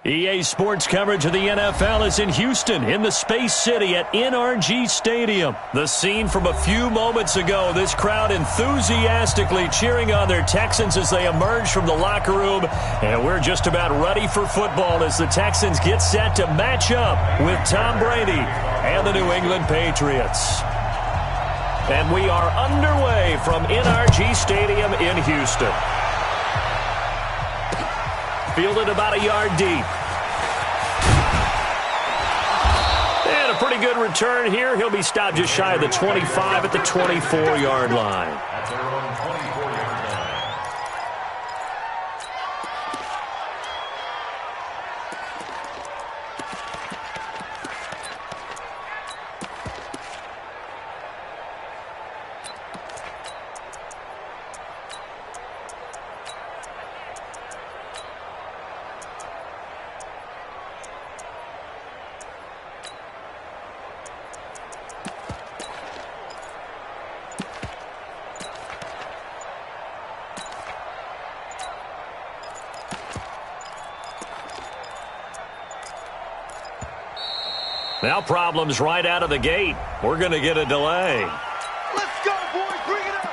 EA Sports coverage of the NFL is in Houston, in the Space City at NRG Stadium. The scene from a few moments ago, this crowd enthusiastically cheering on their Texans as they emerge from the locker room. And we're just about ready for football as the Texans get set to match up with Tom Brady and the New England Patriots. And we are underway from NRG Stadium in Houston. Fielded about a yard deep. And a pretty good return here. He'll be stopped just shy of the 25 at the 24-yard line. At their own 24-yard line. Now problems right out of the gate. We're going to get a delay. Let's go, boys. Bring it up.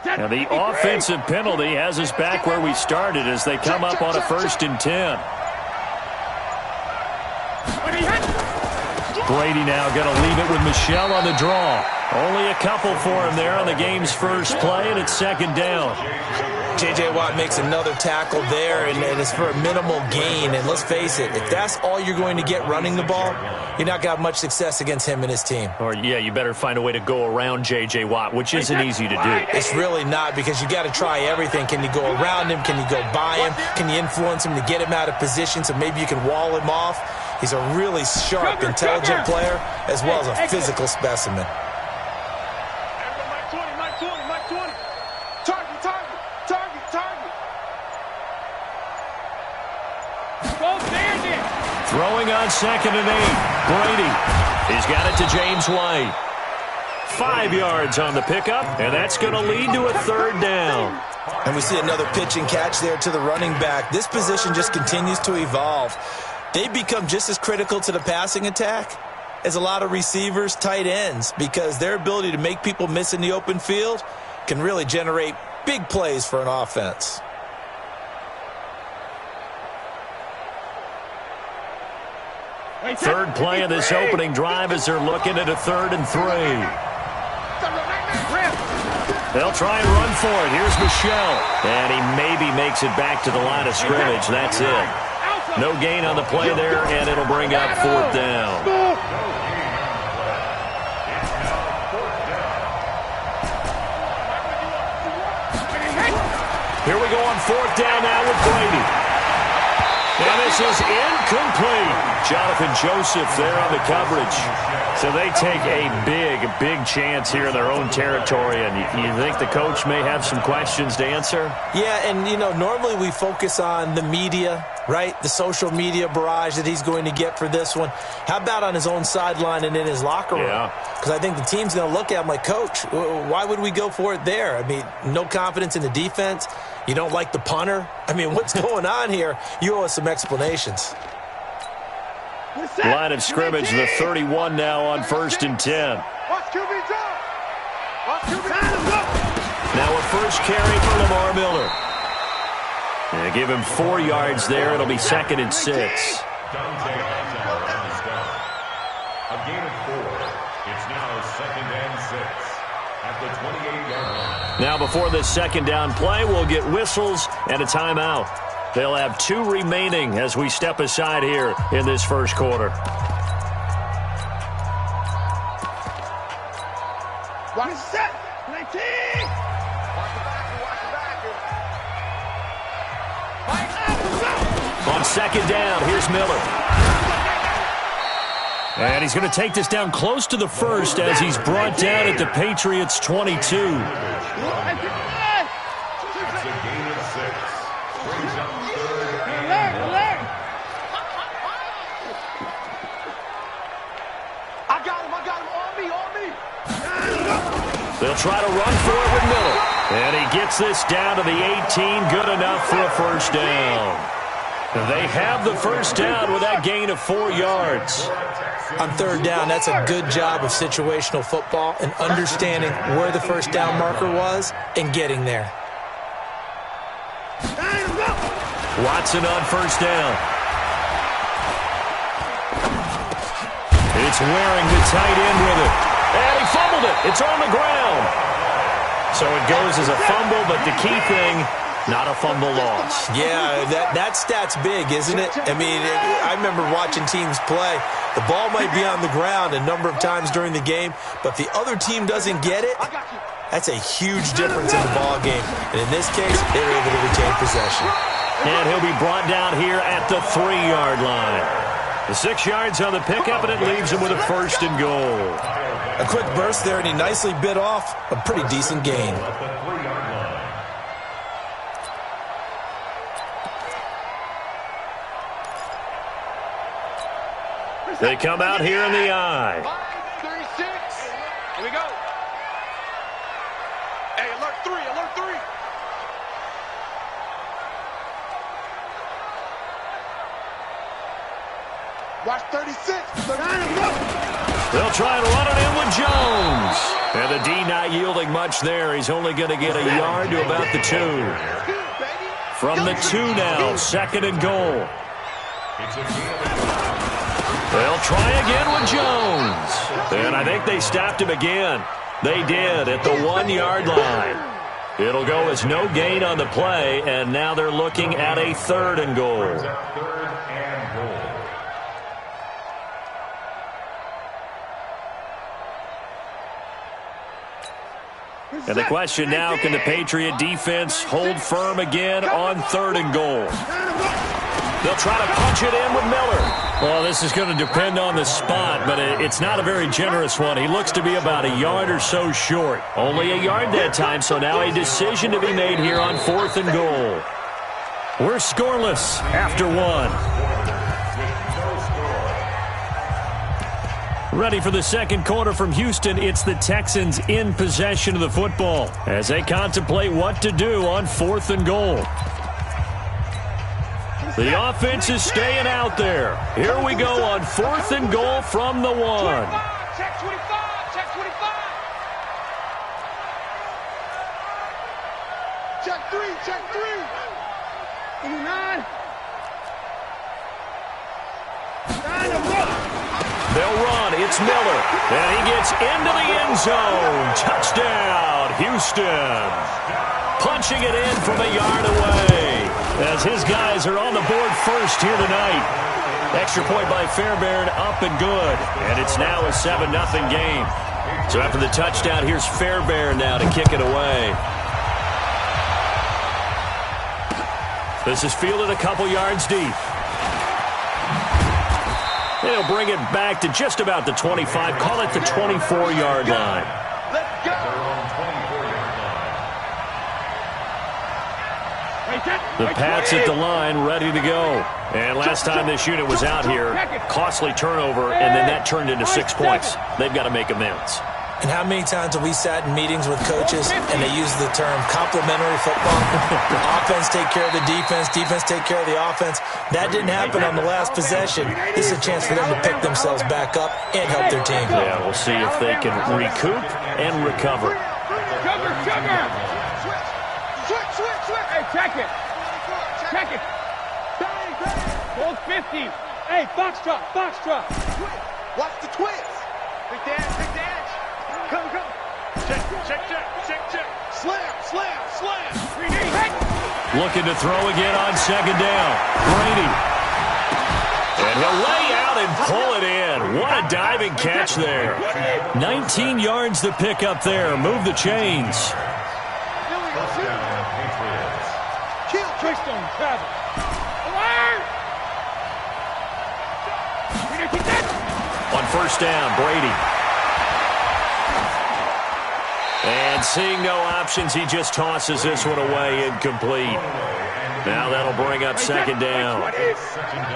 Now the offensive penalty has us back where we started as they come up on a 1st and 10. Brady now going to leave it with Michel on the draw. Only a couple for him there on the game's first play, and it's 2nd down. J.J. Watt makes another tackle there, and it's for a minimal gain. And let's face it, if that's all you're going to get running the ball, you're not going to have much success against him and his team. Or, yeah, you better find a way to go around J.J. Watt, which isn't easy to do. It's really not, because you got to try everything. Can you go around him? Can you go by him? Can you influence him to get him out of position so maybe you can wall him off? He's a really sharp, intelligent player as well as a physical specimen. Throwing on 2nd and 8. Brady. He's got it to James White. 5 yards on the pickup, and that's going to lead to a 3rd down. And we see another pitch and catch there to the running back. This position just continues to evolve. They become just as critical to the passing attack as a lot of receivers, tight ends, because their ability to make people miss in the open field can really generate big plays for an offense. Third play of this opening drive as they're looking at a 3rd and 3. They'll try and run for it. Here's Michel. And he maybe makes it back to the line of scrimmage. That's it. No gain on the play there, and it'll bring up 4th down. Here we go on 4th down now with Brady. And this is incomplete. Jonathan Joseph there on the coverage. So they take a big chance here in their own territory. And you think the coach may have some questions to answer? Yeah, and, you know, normally we focus on the media, right? The social media barrage that he's going to get for this one. How about on his own sideline and in his locker room? Because I think the team's going to look at him like, Coach, why would we go for it there? I mean, no confidence in the defense. You don't like the punter? I mean, what's going on here? You owe us some explanations. Line of scrimmage, the 31 now on 1st and 10. Now a first carry for Lamar Miller. And give him 4 yards there. It'll be 2nd and 6. A gain of 4. It's now 2nd and 6 at the 28-yard line. Now before this 2nd down play, we'll get whistles and a timeout. They'll have 2 remaining as we step aside here in this first quarter. Watch the set. 19. Watch the back. On second down, here's Miller. And he's going to take this down close to the first as he's brought down at the Patriots' 22. It's a gain of 6. Brings up third and goal. I got him. On me. They'll try to run for it with Miller. And he gets this down to the 18. Good enough for a first down. They have the first down with that gain of 4 yards. On third down, that's a good job of situational football and understanding where the first down marker was and getting there. Watson on first down. It's wearing the tight end with it. And he fumbled it. It's on the ground. So it goes as a fumble, but the key thing, not a fumble loss. Yeah, that stat's big, isn't it? I mean, I remember watching teams play. The ball might be on the ground a number of times during the game, but if the other team doesn't get it, that's a huge difference in the ball game. And in this case, they were able to retain possession. And he'll be brought down here at the 3-yard line. The 6 yards on the pickup, and it leaves him with a first and goal. A quick burst there, and he nicely bit off a pretty decent gain. They come out here in the eye. 36. Here we go. Hey, alert 3. Watch 36. They'll try and run it in with Jones. And the D not yielding much there. He's only going to get a yard to about the 2. From the 2 now, second and goal. They'll try again with Jones. And I think they stopped him again. They did at the 1-yard line. It'll go as no gain on the play, and now they're looking at a third and goal. And the question now, can the Patriot defense hold firm again on third and goal? They'll try to punch it in with Miller. Well, this is going to depend on the spot, but it's not a very generous one. He looks to be about a yard or so short. Only a yard that time, so now a decision to be made here on fourth and goal. We're scoreless after 1. Ready for the second quarter from Houston. It's the Texans in possession of the football as they contemplate what to do on fourth and goal. The offense is staying out there. Here we go on fourth and goal from the 1. Check 25. Check 25. Check 3. Check 3. 89. They'll run. It's Miller. And he gets into the end zone. Touchdown, Houston. Punching it in from a yard away as his guys are on the board first here tonight. Extra point by Fairbairn, up and good. And it's now a 7-0 game. So after the touchdown, here's Fairbairn now to kick it away. This is fielded a couple yards deep. They'll bring it back to just about the 25. Call it the 24-yard line. Let's go. The Pats at the line, ready to go. And last time this unit was out here, costly turnover, and then that turned into 6 points. They've got to make amends. And how many times have we sat in meetings with coaches and they use the term complementary football? The offense take care of the defense, defense take care of the offense. That didn't happen on the last possession. This is a chance for them to pick themselves back up and help their team. Yeah, we'll see if they can recoup and recover. Sugar. Switch. Hey, check it. Hold 50. Hey, box drop. Watch the twist. Big dash. Come. Check. Slam. 3D. Looking to throw again on second down. Brady. And he'll lay out and pull it in. What a diving catch there. 19 yards to pick up there. Move the chains. Kill Keystone Travis. Alert! On first down, Brady. And seeing no options, he just tosses this one away, incomplete. Now that'll bring up second down.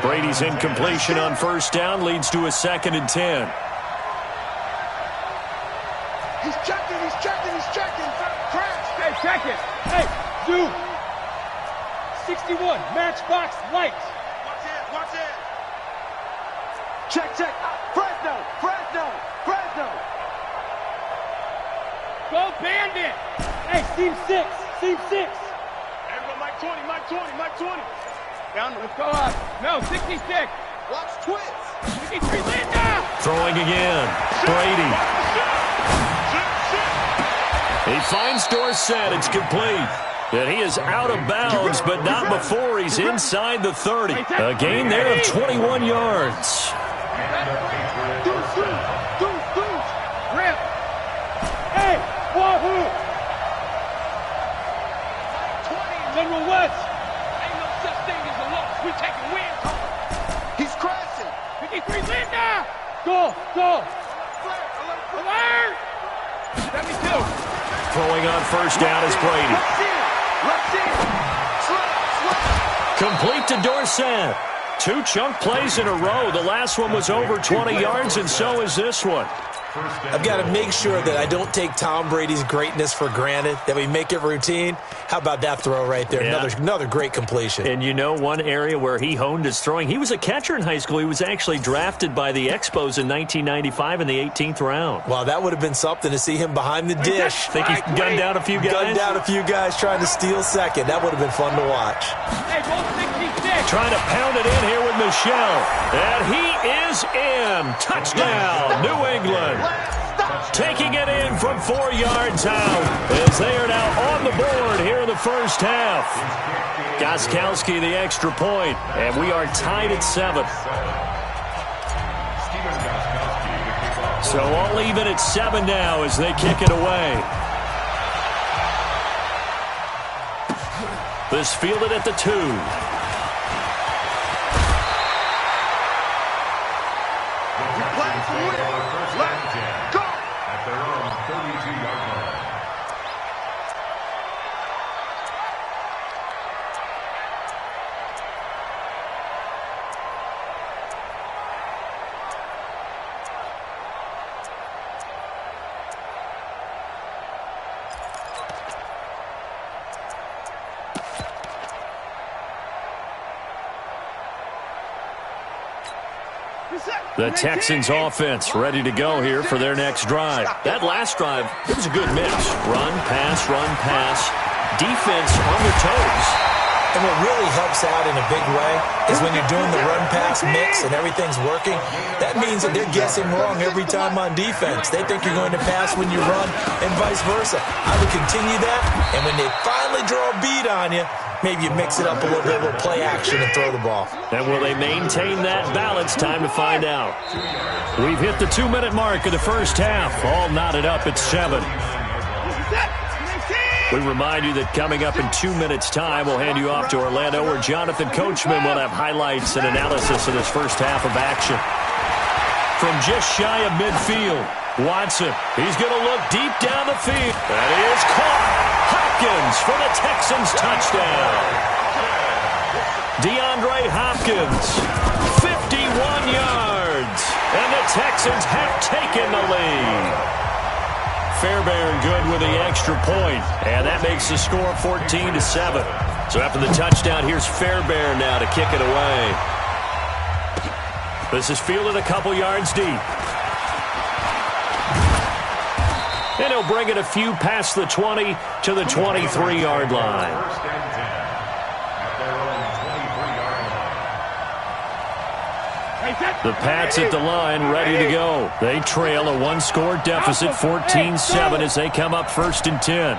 Brady's incompletion on first down leads to a 2nd and 10. He's checking, he's checking, he's checking. Crash. Hey, check it. Hey, dude. 61, matchbox lights. Watch it, watch it. Check, check. Fresno, Fresno, Fresno. Go Bandit. Hey, team 6, team 6. Everyone, Mike 20, Mike 20, Mike 20. Down, let's go up. No, 66. Watch twist. 63, Linda. Throwing again. Brady. He finds Dorsett. It's complete. And he is out of bounds, but not before he's inside the 30. A gain there of 21 yards. Rip. Hey, wahoo. General West. Ain't no such thing as a loss. We taking wins. He's crashing. 53, Linda. Go, go. Alert. 72. Throwing on first down is Brady. Let's see. Complete to Dorsett. 2 chunk plays in a row. The last one was over 20 yards, and so is this one. I've got to make sure that I don't take Tom Brady's greatness for granted, that we make it routine. How about that throw right there? Yeah. Another great completion. And you know one area where he honed his throwing? He was a catcher in high school. He was actually drafted by the Expos in 1995 in the 18th round. Wow, that would have been something to see him behind the dish. Think he gunned down a few guys? Gunned down a few guys trying to steal second. That would have been fun to watch. Hey, both 66. Trying to pound it in here with Michelle. And he is in. Touchdown, New England. Taking it in from 4 yards out as they are now on the board here in the first half. Gostkowski the extra point, and we are tied at 7. So all even at 7 now as they kick it away. This fielded at the 2. The Texans offense ready to go here for their next drive. That last drive, it was a good mix. Run, pass, defense on their toes. And what really helps out in a big way is when you're doing the run-pass mix and everything's working, that means that they're guessing wrong every time on defense. They think you're going to pass when you run and vice versa. I would continue that, and when they finally draw a beat on you, maybe you mix it up a little bit with play action and throw the ball. And will they maintain that balance? Time to find out. We've hit the 2-minute mark of the first half, all knotted up at 7. We remind you that coming up in 2 minutes' time, we'll hand you off to Orlando, where Jonathan Coachman will have highlights and analysis of this first half of action. From just shy of midfield, Watson, he's going to look deep down the field. That is caught. Hopkins for the Texans touchdown. DeAndre Hopkins, 51 yards, and the Texans have taken the lead. Fairbairn good with the extra point, and that makes the score 14-7. So after the touchdown, here's Fairbairn now to kick it away. This is fielded a couple yards deep. And he'll bring it a few past the 20 to the 23-yard line. The Pats at the line, ready to go. They trail a 1-score deficit, 14-7, as they come up 1st and 10.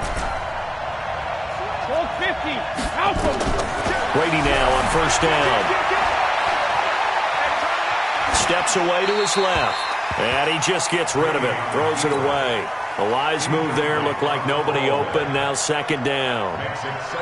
Brady now on first down. Steps away to his left. And he just gets rid of it. Throws it away. A wise move there. Looked like nobody open. Now second down.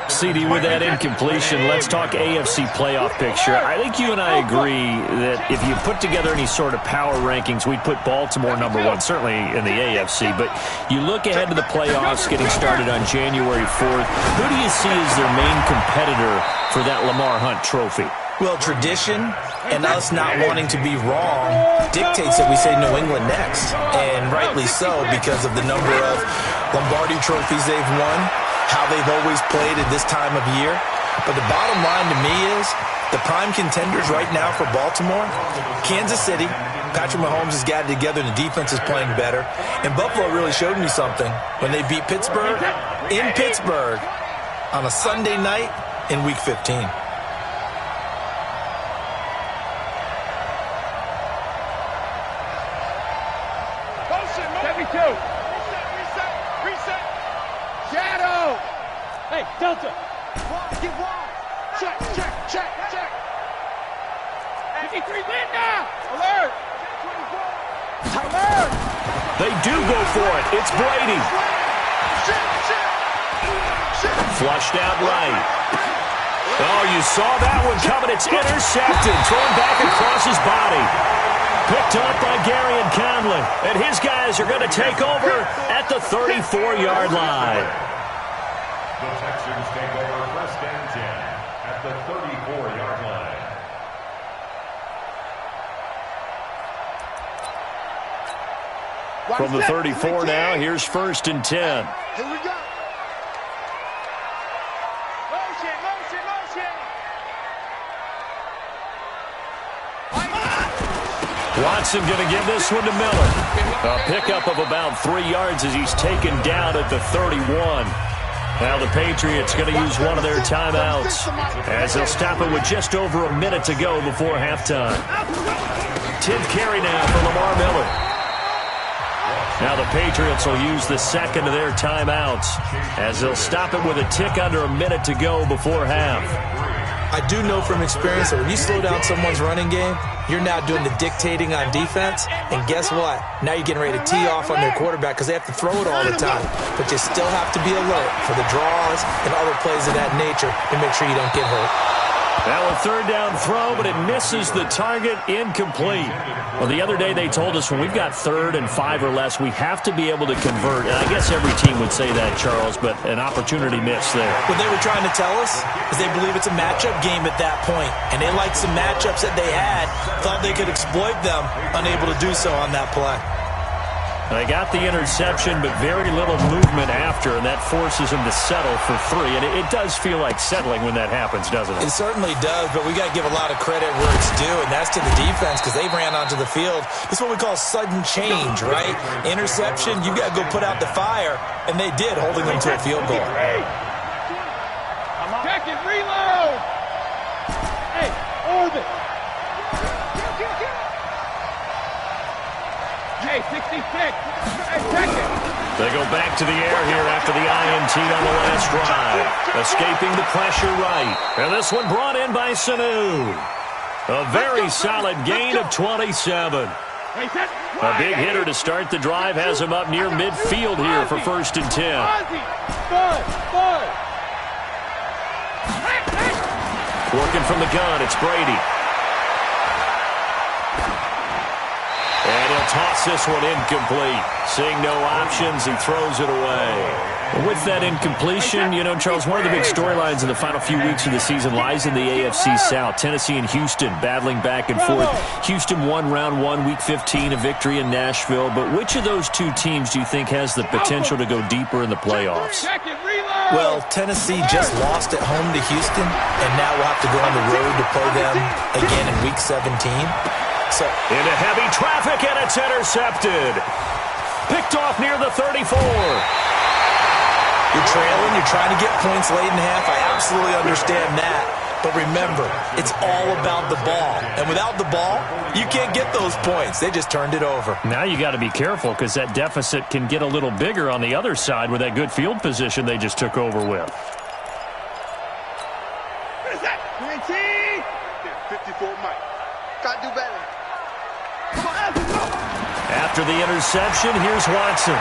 CD, with that incompletion, let's talk AFC playoff picture. I think you and I agree that if you put together any sort of power rankings, we'd put Baltimore number one, certainly in the AFC. But you look ahead to the playoffs getting started on January 4th. Who do you see as their main competitor for that Lamar Hunt trophy? Well, tradition and us not wanting to be wrong dictates that we say New England next. And rightly so, because of the number of Lombardi trophies they've won, how they've always played at this time of year. But the bottom line to me is the prime contenders right now for Baltimore, Kansas City. Patrick Mahomes has got it together and the defense is playing better. And Buffalo really showed me something when they beat Pittsburgh in Pittsburgh on a Sunday night in Week 15. Reset. Shadow. Hey, Delta. Get wide. Check. 53 Linda. Alert. They do go for it. It's Brady. Flushed out right. Oh, you saw that one coming. It's intercepted. Thrown back across his body. Picked up by Gary and Conley. And his guys are going to take over at the 34-yard line. The Texans take over first and 10 at the 34-yard line. From the 34 now, here's first and 10. Here we go. Motion. Watson going to give this one to Miller. A pickup of about 3 yards as he's taken down at the 31. Now the Patriots going to use one of their timeouts as they'll stop it with just over a minute to go before halftime. 10th carry now for Lamar Miller. Now the Patriots will use the second of their timeouts as they'll stop it with a tick under a minute to go before half. I do know from experience that when you slow down someone's running game, you're now doing the dictating on defense. And guess what? Now you're getting ready to tee off on their quarterback because they have to throw it all the time. But you still have to be alert for the draws and other plays of that nature to make sure you don't get hurt. Now a third down throw, but it misses the target, incomplete. Well, the other day they told us when we've got 3rd and 5 or less, we have to be able to convert. And I guess every team would say that, Charles, but an opportunity missed there. What they were trying to tell us is they believe it's a matchup game at that point. And they liked some matchups that they had, thought they could exploit them, unable to do so on that play. They got the interception, but very little movement after, and that forces them to settle for 3. And it does feel like settling when that happens, doesn't it? It certainly does, but we got to give a lot of credit where it's due, and that's to the defense because they ran onto the field. This is what we call sudden change, right? Interception, you got to go put out the fire, and they did, holding them to a field goal. Check and reload. Hey, orbit. Hey, 66. Hey, check it. They go back to the air here after the INT on the last drive. Escaping the pressure right. And this one brought in by Sanu. A very solid gain of 27. A big hitter to start the drive has him up near midfield here for first and 10. Working from the gun, it's Brady. And he'll toss this one incomplete. Seeing no options, he throws it away. With that incompletion, you know, Charles, one of the big storylines in the final few weeks of the season lies in the AFC South. Tennessee and Houston battling back and forth. Houston won round 1, week 15, a victory in Nashville. But which of those two teams do you think has the potential to go deeper in the playoffs? Well, Tennessee just lost at home to Houston, and now we'll have to go on the road to play them again in week 17. So into heavy traffic, and it's intercepted. Picked off near the 34. You're trailing, you're trying to get points late in half. I absolutely understand that. But remember, it's all about the ball. And without the ball, you can't get those points. They just turned it over. Now you got to be careful because that deficit can get a little bigger on the other side with that good field position they just took over with. What is that? 19. 54 Mike. Got to do better. After the interception, here's Watson.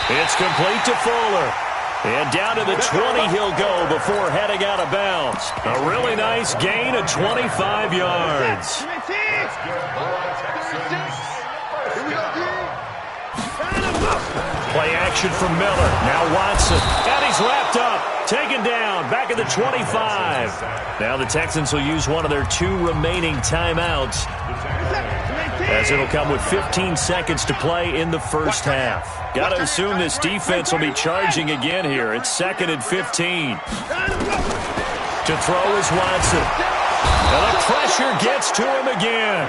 It's complete to Fuller. And down to the 20 he'll go before heading out of bounds. A really nice gain of 25 yards. Play action from Miller. Now Watson. And he's wrapped up. Taken down. Back at the 25. Now the Texans will use one of their 2 remaining timeouts, as it'll come with 15 seconds to play in the first half. Got to assume this defense will be charging again here. It's 2nd and 15. To throw is Watson. And the pressure gets to him again.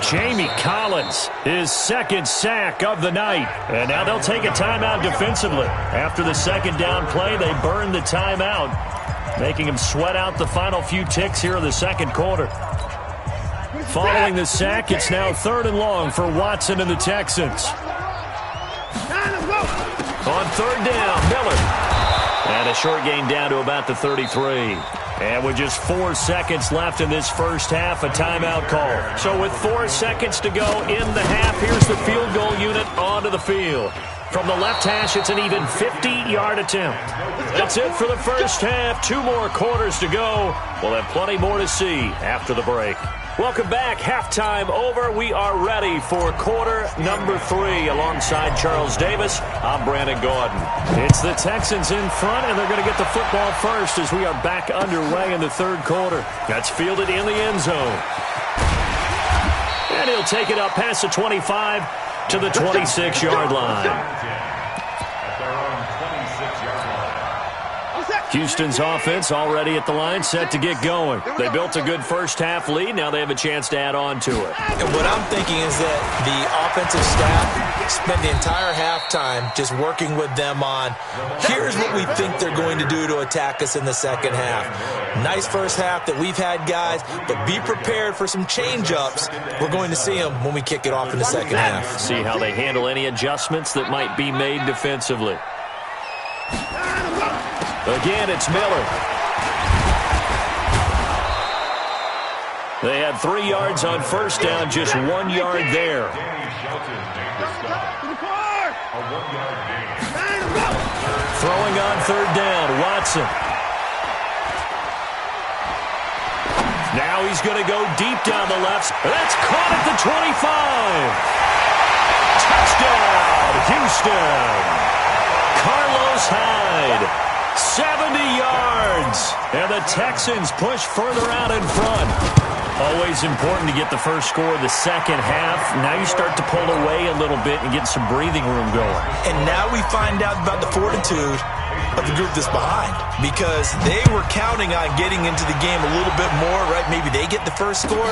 Jamie Collins, his 2nd sack of the night. And now they'll take a timeout defensively. After the 2nd down play, they burn the timeout, making him sweat out the final few ticks here in the 2nd quarter. Following the sack, it's now 3rd and long for Watson and the Texans. On 3rd down, Miller. And a short gain down to about the 33. And with just 4 seconds left in this first half, a timeout call. So with 4 seconds to go in the half, here's the field goal unit onto the field. From the left hash, it's an even 50-yard attempt. That's it for the first half. 2 more quarters to go. We'll have plenty more to see after the break. Welcome back. Halftime over. We are ready for quarter number 3. Alongside Charles Davis, I'm Brandon Gordon. It's the Texans in front, and they're going to get the football first as we are back underway in the 3rd quarter. That's fielded in the end zone. And he'll take it up past the 25 to the 26-yard line. Houston's offense already at the line, set to get going. They built a good first half lead. Now they have a chance to add on to it. And what I'm thinking is that the offensive staff spent the entire halftime just working with them on, here's what we think they're going to do to attack us in the 2nd half. Nice first half that we've had, guys, but be prepared for some change-ups. We're going to see them when we kick it off in the 2nd half. See how they handle any adjustments that might be made defensively. Again, it's Miller. They had 3 yards on first down, just 1 yard there. Throwing on 3rd down, Watson. Now he's going to go deep down the left. That's caught at the 25. Touchdown, Houston. Carlos Hyde. 70 yards. And the Texans push further out in front. Always important to get the first score of the 2nd half. Now you start to pull away a little bit and get some breathing room going. And now we find out about the fortitude of the group that's behind, because they were counting on getting into the game a little bit more, right? Maybe they get the first score.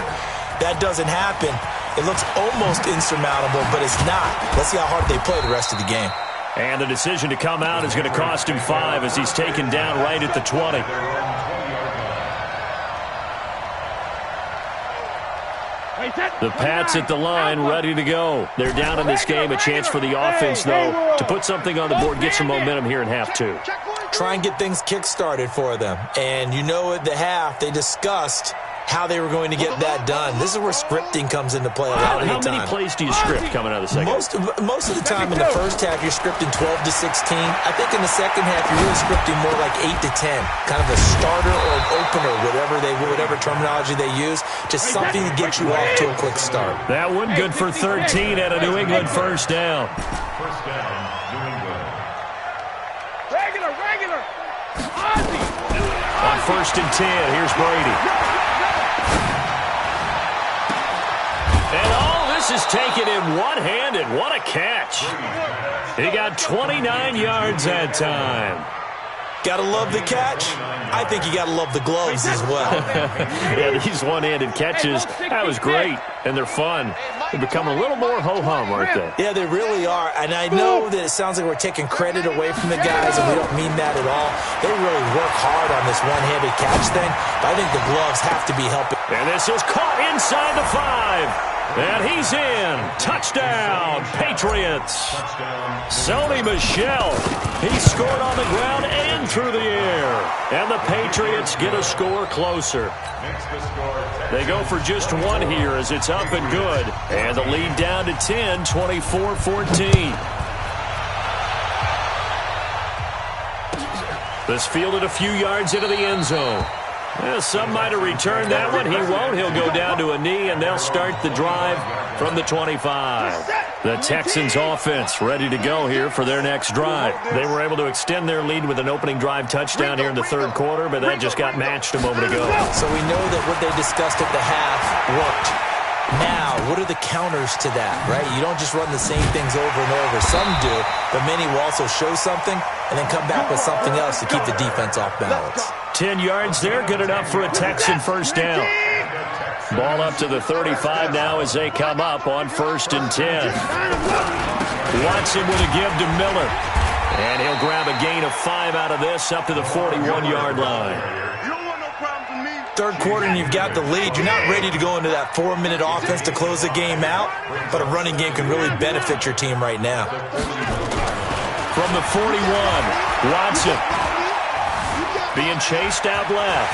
That doesn't happen. It looks almost insurmountable, but it's not. Let's see how hard they play the rest of the game. And the decision to come out is going to cost him 5 as he's taken down right at the 20. The Pats at the line, ready to go. They're down in this game. A chance for the offense, though, to put something on the board, get some momentum here in half 2. Try and get things kick-started for them. And you know at the half, they discussed how they were going to get that done. This is where scripting comes into play a lot of the time. How many plays do you script coming out of the second? Most of the time in the first half, you're scripting 12 to 16. I think in the second half, you're really scripting more like 8 to 10. Kind of a starter or an opener, whatever terminology they use. Just something to get you off to a quick start. That one good for 13 at a New England first down. First down, New England. Regular. Ozzy. On 1st and 10, here's Brady. And all this is taken in one-handed. What a catch. He got 29 yards that time. Gotta love the catch. I think you gotta love the gloves as well. Yeah, these one-handed catches, that was great. And they're fun. They're becoming a little more ho-hum, aren't they? Yeah, they really are. And I know that it sounds like we're taking credit away from the guys, and we don't mean that at all. They really work hard on this one-handed catch thing, but I think the gloves have to be helping. And this is caught inside the 5. And he's in. Touchdown, Patriots. Sony Michel. He scored on the ground and through the air. And the Patriots get a score closer. They go for just one here as it's up and good. And the lead down to 10, 24-14. This fielded a few yards into the end zone. Well, some might have returned that one. He won't. He'll go down to a knee, and they'll start the drive from the 25. The Texans offense ready to go here for their next drive. They were able to extend their lead with an opening drive touchdown here in the third quarter, but that just got matched a moment ago. So we know that what they discussed at the half worked. Now, what are the counters to that, right? You don't just run the same things over and over. Some do, but many will also show something and then come back with something else to keep the defense off balance. 10 yards there, good enough for a Texan first down. Ball up to the 35 now as they come up on 1st and 10. Watson with a give to Miller. And he'll grab a gain of 5 out of this up to the 41-yard line. Third quarter and you've got the lead. You're not ready to go into that 4-minute offense to close the game out, but a running game can really benefit your team right now. From the 41, Watson being chased out left.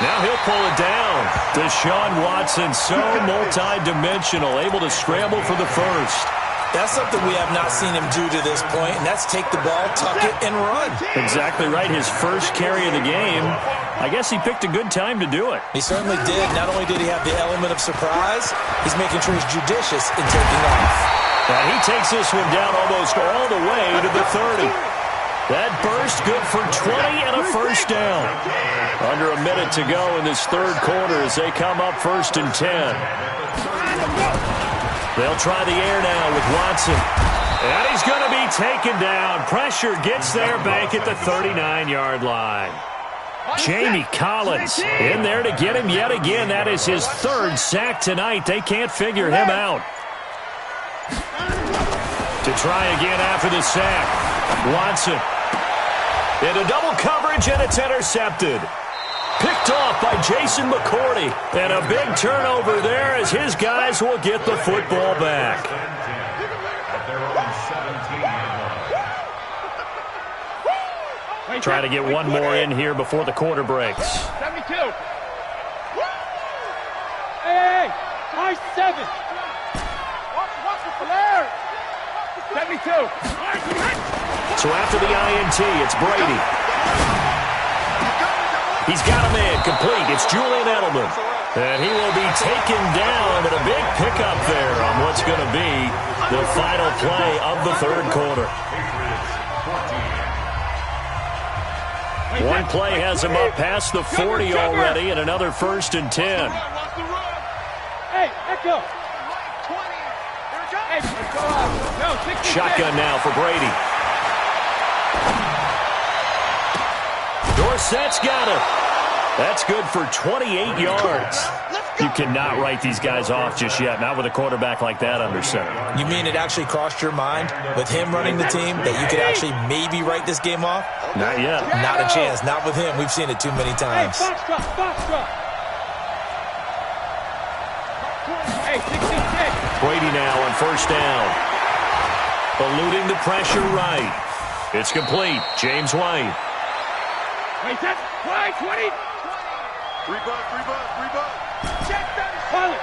Now he'll pull it down. Deshaun Watson, so multi-dimensional, able to scramble for the first. That's something we have not seen him do to this point, and that's take the ball, tuck it, and run. Exactly right. His first carry of the game. I guess he picked a good time to do it. He certainly did. Not only did he have the element of surprise, he's making sure he's judicious in taking off. And he takes this one down almost all the way to the 30. That burst good for 20 and a first down. Under a minute to go in this third quarter as they come up 1st and 10. They'll try the air now with Watson. And he's going to be taken down. Pressure gets there back at the 39-yard line. Jamie Collins in there to get him yet again. That is his 3rd sack tonight. They can't figure him out. To try again after the sack. Watson into double coverage, and it's intercepted. Picked off by Jason McCourty. And a big turnover there as his guys will get the football back. Try to get one more in here before the quarter breaks. 72. Hey, high 7. Watch the flare. 72. So after the INT, it's Brady. He's got a man complete. It's Julian Edelman. And he will be taken down, but a big pickup there on what's going to be the final play of the third quarter. One play has him up past the 40 already, and another 1st and 10. Hey, Echo. Shotgun now for Brady. Dorsett's got it. That's good for 28 yards. You cannot write these guys off just yet, not with a quarterback like that under center. You mean it actually crossed your mind with him running the team that you could actually maybe write this game off? Not yet. Not a chance. Not with him. We've seen it too many times. Hey, Foxtrot. Hey, 66. Brady now on 1st down. Eluding the pressure right. It's complete. James White. Wait, that's why 20. 3 bucks. Check that. Hey,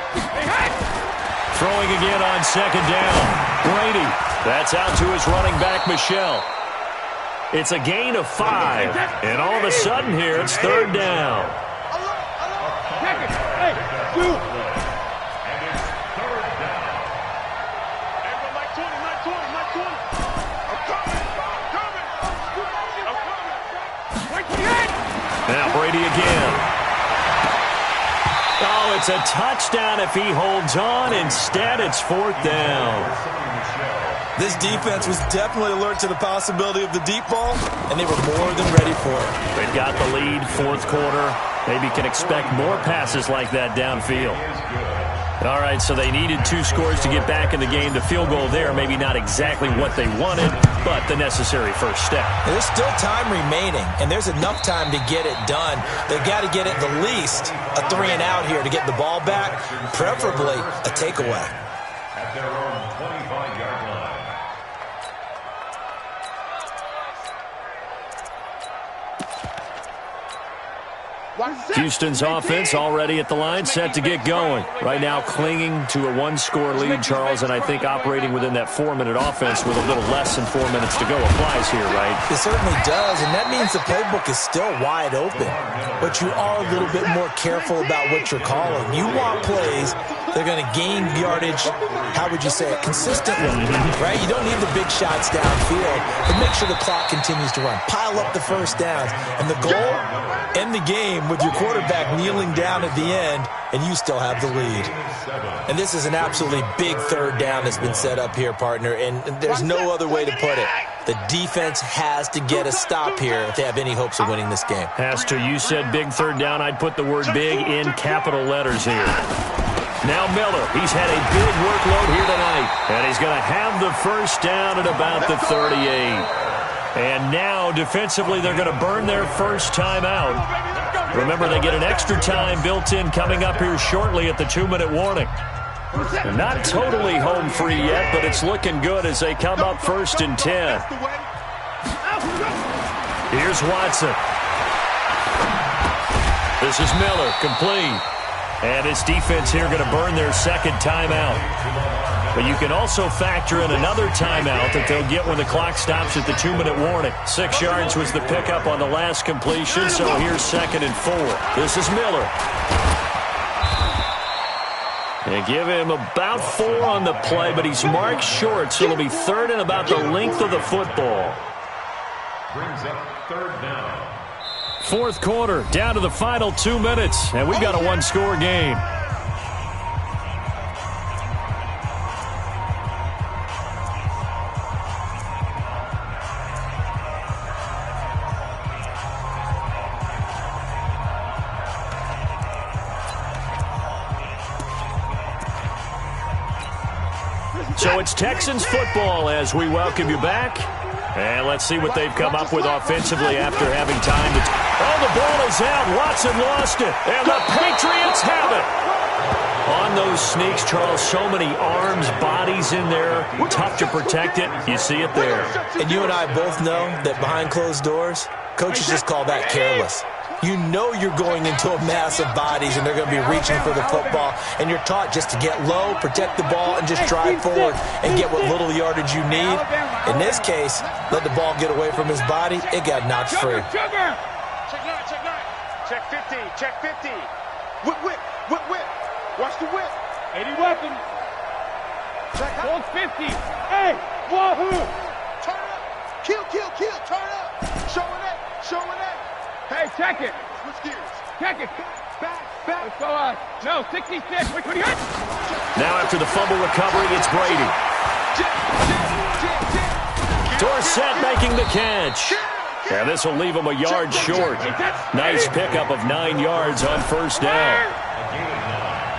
Throwing again on 2nd down. Brady. That's out to his running back, Michel. It's a gain of 5. And all of a sudden here, it's 3rd down. Hey, 2. Now Brady again. Oh, it's a touchdown if he holds on. Instead, it's 4th down. This defense was definitely alert to the possibility of the deep ball, and they were more than ready for it. They've got the lead, 4th quarter. Maybe can expect more passes like that downfield. All right, so they needed 2 scores to get back in the game. The field goal there, maybe not exactly what they wanted, but the necessary first step. There's still time remaining, and there's enough time to get it done. They've got to get at the least a 3 and out here to get the ball back, preferably a takeaway. At their own 25-yard line. Houston's offense already at the line, set to get going. Right now clinging to a 1-score lead, Charles, and I think operating within that 4-minute offense with a little less than 4 minutes to go applies here, right? It certainly does, and that means the playbook is still wide open. But you are a little bit more careful about what you're calling. You want plays that are going to gain yardage, how would you say it, consistently, right? You don't need the big shots downfield, but make sure the clock continues to run. Pile up the first downs, and the goal, end the game with your quarterback kneeling down at the end, and you still have the lead. And this is an absolutely big 3rd down that's been set up here, partner, and there's no other way to put it. The defense has to get a stop here if they have any hopes of winning this game. Has to. You said big 3rd down. I'd put the word big in capital letters here. Now Miller, he's had a big workload here tonight, and he's going to have the first down at about the 38. And now, defensively, they're going to burn their first time out. Remember, they get an extra time built in coming up here shortly at the 2-minute warning. They're not totally home free yet, but it's looking good as they come up 1st and 10. Here's Watson. This is Miller, complete. And this defense here going to burn their 2nd timeout. But you can also factor in another timeout that they'll get when the clock stops at the 2-minute warning. 6 yards was the pickup on the last completion, so here's 2nd and 4. This is Miller. They give him about 4 on the play, but he's marked short, so it'll be 3rd and about the length of the football. Brings up 3rd down. 4th quarter, down to the final 2 minutes, and we've got a 1-score game. So it's Texans football as we welcome you back. And let's see what they've come up with offensively after having time to... Oh, the ball is out. Watson lost it. And the Patriots have it. On those sneaks, Charles, so many arms, bodies in there. Tough to protect it. You see it there. And you and I both know that behind closed doors, coaches just call that careless. You know you're going into a mass of bodies, and they're going to be reaching for the football, and you're taught just to get low, protect the ball, and just drive forward and get what little yardage you need. In this case, let the ball get away from his body. It got knocked free. Check 9, check 9. Check 50, check 50. Whip, whip, whip, whip. Watch the whip. 80 weapons. Check Hold 50. Hey, wahoo. Turn up. Kill, kill, kill. Turn up. Showing it, showing it. Hey, check it. Switch gears. Check it. Back, back. Let's go, no, 66. Wait, what do you got? Now after the fumble recovery, it's Brady. Dorsett making the catch. And this will leave him a yard short. Nice pickup of 9 yards on 1st down.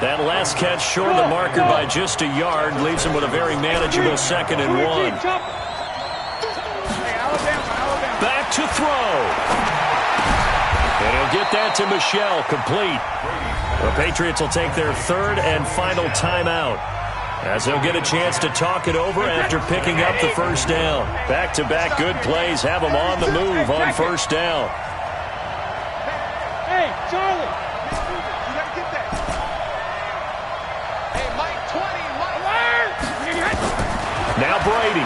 That last catch short of the marker by just a yard leaves him with a very manageable 2nd and 1. Back to throw. And he'll get that to Michel, complete. The Patriots will take their 3rd and final timeout as they'll get a chance to talk it over after picking up the 1st down. Back-to-back good plays have them on the move on 1st down. Hey, Charlie. You gotta get that. Hey, Mike 20, Mike. Now Brady.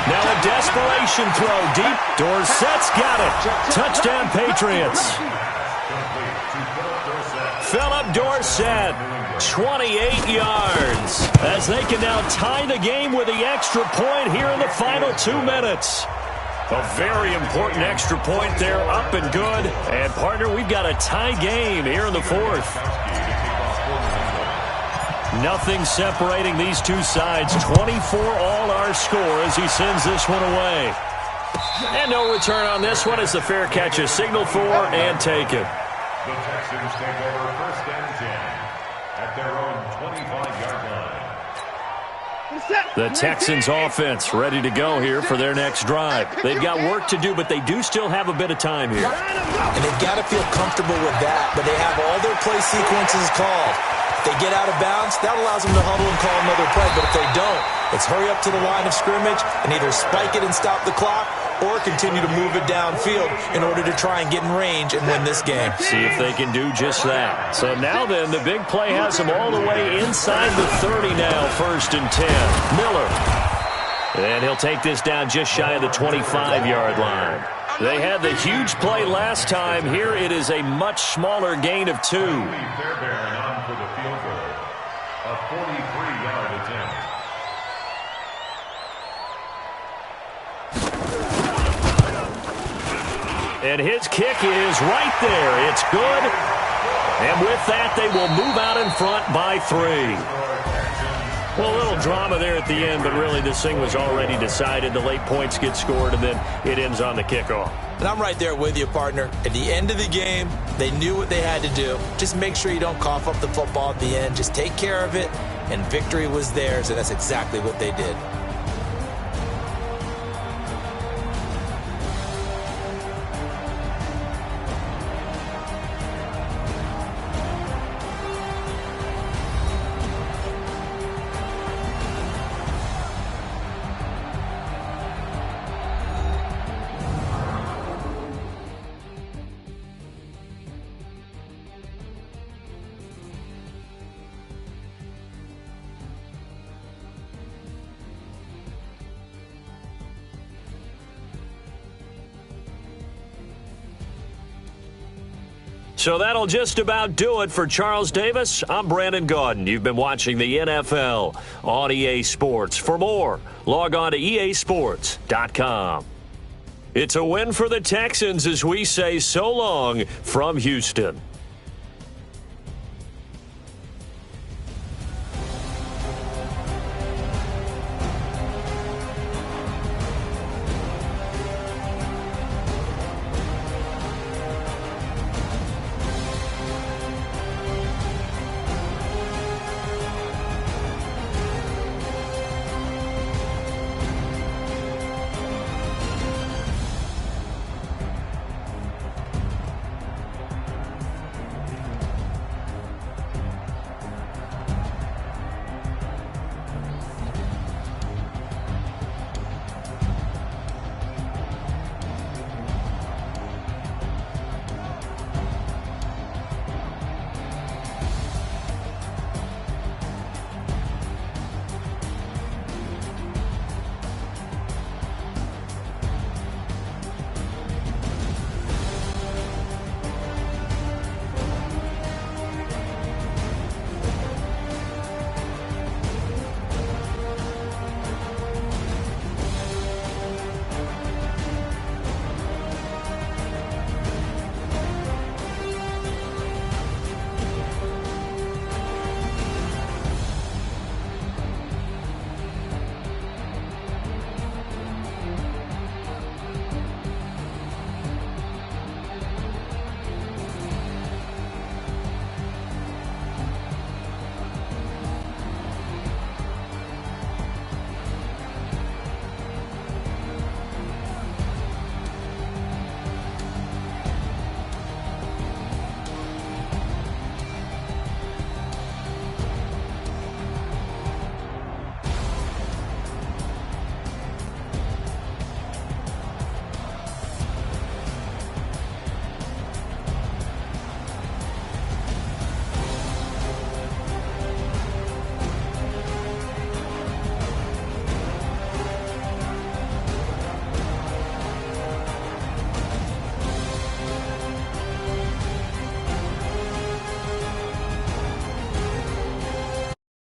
Now a desperation throw deep. Dorsett's got it. Touchdown Patriots. Philip Dorsett, 28 yards. As they can now tie the game with the extra point here in the final 2 minutes. A very important extra point there, up and good. And, partner, we've got a tie game here in the 4th. Nothing separating these two sides. 24 all our score as he sends this one away. And no return on this one as the fair catch is signaled for and taken. The Texans take over 1st and 10. at their own 25-yard line. The Texans offense ready to go here for their next drive. They've got work to do, but they do still have a bit of time here. And they've got to feel comfortable with that, but they have all their play sequences called. If they get out of bounds, that allows them to huddle and call another play, but if they don't, it's hurry up to the line of scrimmage and either spike it and stop the clock or continue to move it downfield in order to try and get in range and win this game. See if they can do just that. So now then, the big play has them all the way inside the 30 now, 1st and 10. Miller. And he'll take this down just shy of the 25-yard line. They had the huge play last time. Here it is a much smaller gain of 2. Fairbairn on for the field goal. A 43-yard attempt. And his kick is right there. It's good. And with that, they will move out in front by 3. Well, a little drama there at the end, but really this thing was already decided. The late points get scored, and then it ends on the kickoff. And I'm right there with you, partner. At the end of the game, they knew what they had to do. Just make sure you don't cough up the football at the end. Just take care of it, and victory was theirs, and that's exactly what they did. So that'll just about do it for Charles Davis. I'm Brandon Gaudin. You've been watching the NFL on EA Sports. For more, log on to easports.com. It's a win for the Texans as we say so long from Houston.